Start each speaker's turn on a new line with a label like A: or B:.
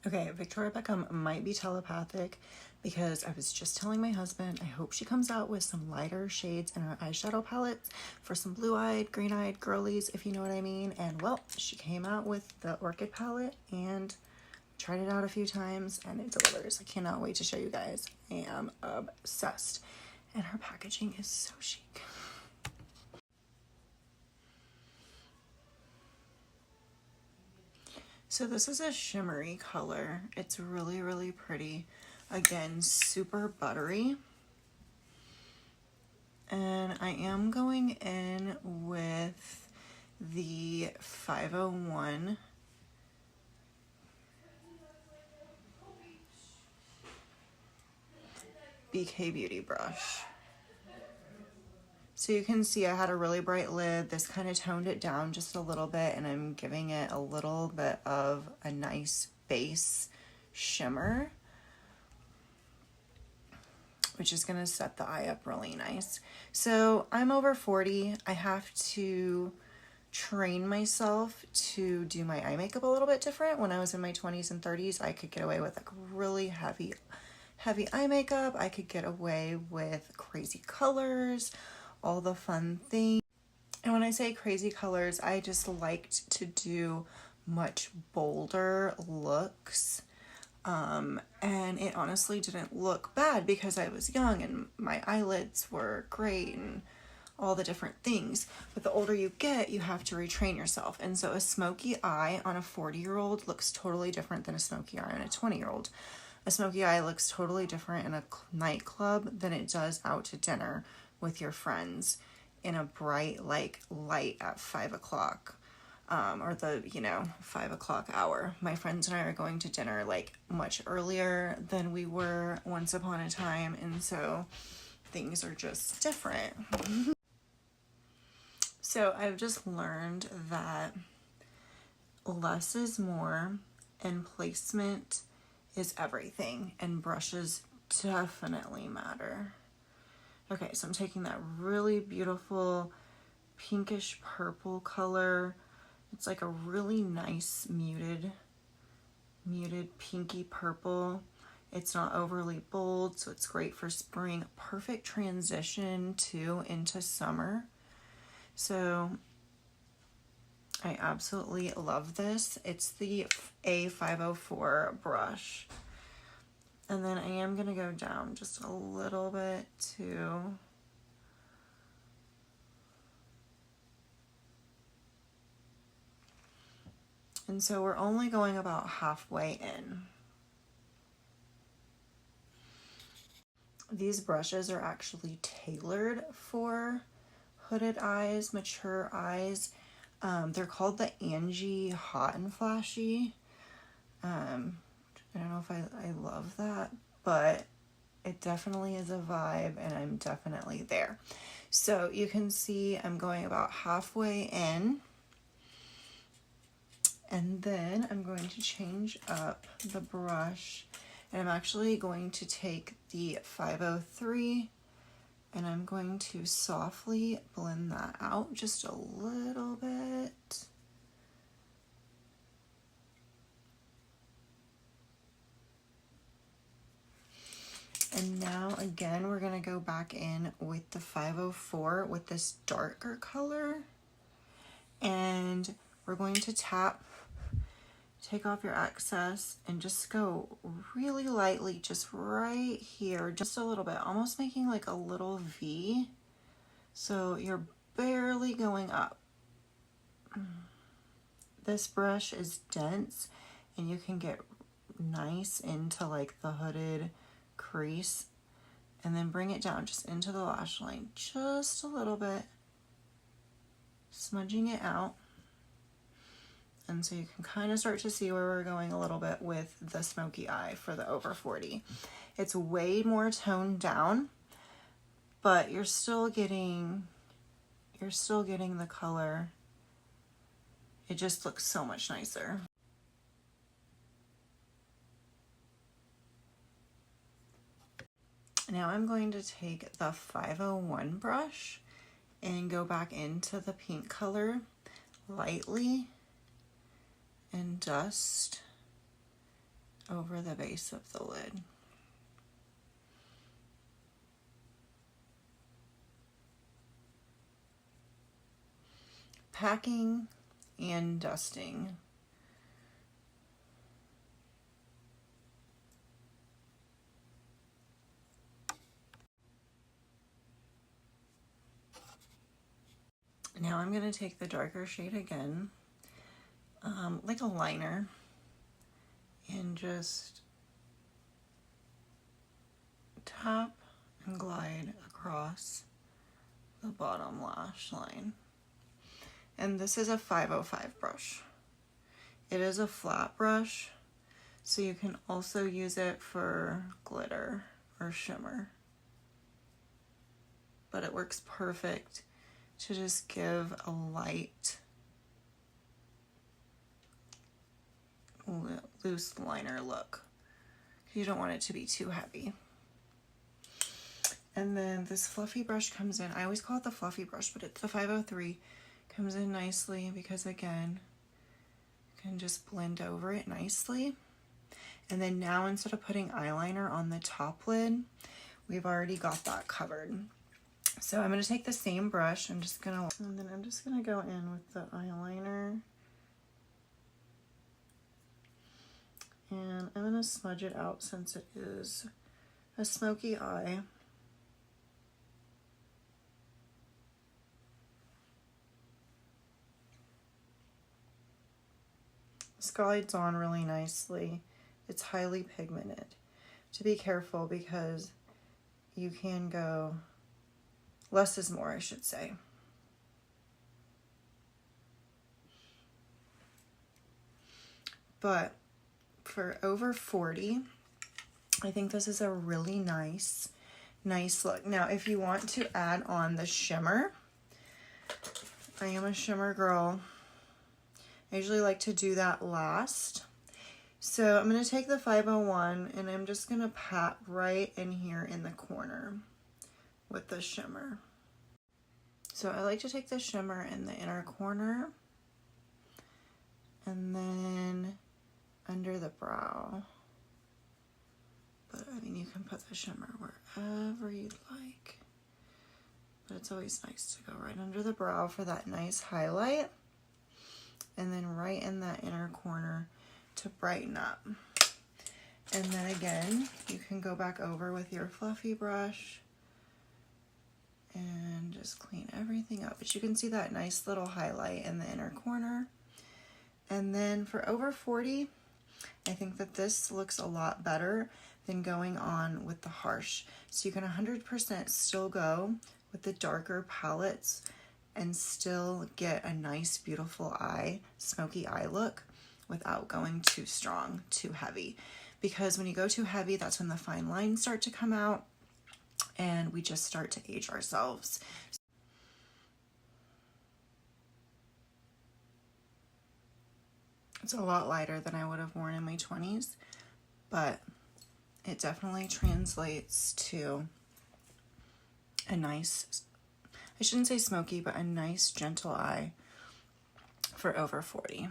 A: Okay, Victoria Beckham might be telepathic because I was just telling my husband I hope she comes out with some lighter shades in her eyeshadow palettes for some blue-eyed, green-eyed girlies, if you know what I mean. And well, she came out with the Orchid palette and tried it out a few times and it delivers. I cannot wait to show you guys. I am obsessed. And her packaging is so chic. So this is a shimmery color. It's really, really pretty. Again, super buttery. And I am going in with the 501 BK Beauty brush. So you can see I had a really bright lid. This kind of toned it down just a little bit, and I'm giving it a little bit of a nice base shimmer, which is going to set the eye up really nice. So I'm over 40. I have to train myself to do my eye makeup a little bit different. When I was in my 20s and 30s, I could get away with like really heavy eye makeup. I could get away with crazy colors, all the fun things. And when I say crazy colors, I just liked to do much bolder looks. And it honestly didn't look bad because I was young and my eyelids were great and all the different things. But the older you get, you have to retrain yourself. And so a smoky eye on a 40-year-old looks totally different than a smoky eye on a 20-year-old. A smoky eye looks totally different in a nightclub than it does out to dinner with your friends in a bright like light at 5 o'clock. Or the 5 o'clock hour. My friends and I are going to dinner like much earlier than we were once upon a time, and so things are just different. So I've just learned that less is more, and placement is everything, and brushes definitely matter. Okay, so I'm taking that really beautiful pinkish purple color. It's like a really nice muted pinky purple. It's not overly bold, so it's great for spring. Perfect transition too into summer. So I absolutely love this. It's the A504 brush. And then I am going to go down just a little bit too. And so we're only going about halfway in. These brushes are actually tailored for hooded eyes, mature eyes. They're called the Angie Hot and Flashy. I don't know if I love that, but it definitely is a vibe and I'm definitely there. So you can see I'm going about halfway in. And then I'm going to change up the brush, and I'm actually going to take the 503 and I'm going to softly blend that out just a little bit. And now again, we're going to go back in with the 504 with this darker color, and we're going to take off your excess and just go really lightly, just right here, just a little bit, almost making like a little V. So you're barely going up. This brush is dense and you can get nice into like the hooded crease and then bring it down just into the lash line, just a little bit, smudging it out. And so you can kind of start to see where we're going a little bit with the smoky eye for the over 40. It's way more toned down, but you're still getting the color. It just looks so much nicer. Now I'm going to take the 501 brush and go back into the pink color lightly and dust over the base of the lid. Packing and dusting. Now I'm going to take the darker shade again, like a liner, and just tap and glide across the bottom lash line. And this is a 505 brush. It is a flat brush, so you can also use it for glitter or shimmer. But it works perfect to just give a light, loose liner look. You don't want it to be too heavy. And then this fluffy brush comes in. I always call it the fluffy brush, but it's the 503. Comes in nicely because, again, you can just blend over it nicely. And then now, instead of putting eyeliner on the top lid, we've already got that covered. So I'm going to take the same brush. And then I'm just going to go in with the eyeliner. And I'm going to smudge it out since it is a smoky eye. This glides on really nicely. It's highly pigmented. To be careful because you can go, less is more, I should say. But for over 40, I think this is a really nice look. Now, if you want to add on the shimmer, I am a shimmer girl. I usually like to do that last. So I'm going to take the 501 and I'm just going to pat right in here in the corner with the shimmer. So I like to take the shimmer in the inner corner and then under the brow. But I mean, you can put the shimmer wherever you'd like. But it's always nice to go right under the brow for that nice highlight. And then right in that inner corner to brighten up. And then again, you can go back over with your fluffy brush and just clean everything up. But you can see that nice little highlight in the inner corner. And then for over 40, I think that this looks a lot better than going on with the harsh. So you can 100% still go with the darker palettes and still get a nice, beautiful eye, smoky eye look without going too strong, too heavy. Because when you go too heavy, that's when the fine lines start to come out and we just start to age ourselves. It's a lot lighter than I would have worn in my 20s, but it definitely translates to a nice, I shouldn't say smoky, but a nice gentle eye for over 40.